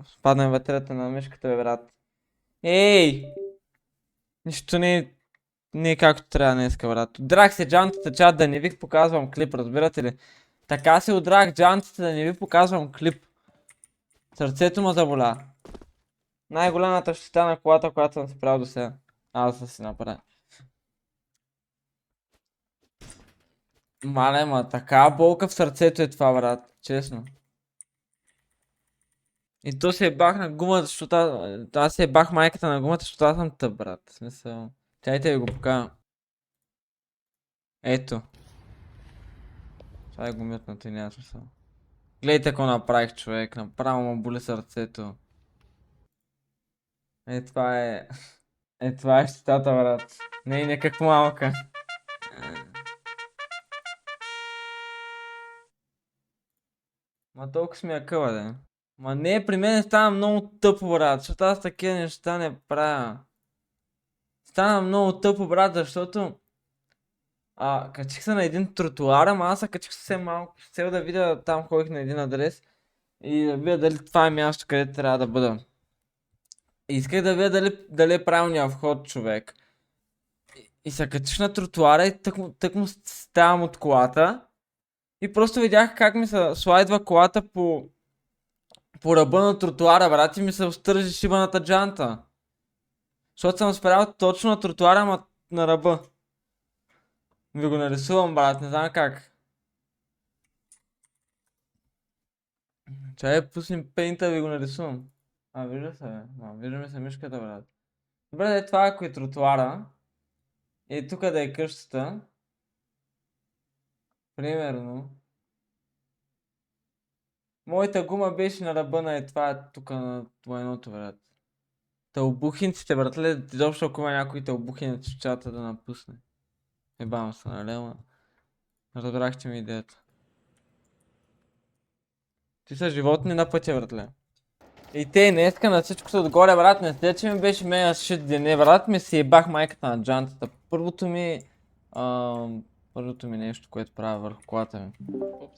Спадна батерията на мишката, бе, брат. Ей! Нищо не е както трябва днеска, брат. Удрах се джантата, чат, да не ви показвам клип, разбирате ли? Така се удрах джантата, да не ви показвам клип. Сърцето му заболя. Най-голямата щета на колата, която съм спрял до сега. Аз да си направя. Мале, ма така болка в сърцето е това, брат. Честно. И то се бах на гумата, защото аз се бах майката на гумата, защото аз съм тъп, брат. В смисъл. Чайте ви го покажа. Ето. Това е гумютната и няма смисъл. Гледайте какво направих, човек. Направо му боли сърцето. Това е... това е щетата, брат. Не е някак малка. Ма толкова сме акъла, да. Ма не, при мен става много тъпо, брат, защото аз такива неща не правя. Стана много тъпо, брат, защото качих се на един тротуар, ама аз се качих съвсем малко с цел да видя, там ходих на един адрес и да видя дали това е място, където трябва да бъда. И исках да видя дали е правилният вход, човек. И се качих на тротуара и тък му ставам от колата и просто видях как ми се слайдва колата по ръба на тротуара, брат, и ми се стържи шибаната джанта. Защото съм спрял точно на тротуара, ама на ръба. Ви го нарисувам, брат, не знам как. Чай пуснем пейнта, ви го нарисувам. Вижда се, бе. Виждаме се мишката, брат. Добре, да е това, ако е тротуара. И тук да е къщата. Примерно. Моята гума беше на ръба на това тук на военното, брат. Тълбухинците, братле, изобщо ако има някой тълбухинец в чата да напусне. Ебам се, нали, ама. Разбрахте ми идеята. Ти са животни на пътя, братле. И те днеска на всичко са отгоре, брат, не сте, че ми беше мега шит дене, брат, ми си ебах майката на джантата. Първото ми нещо, което правя върху колата ми.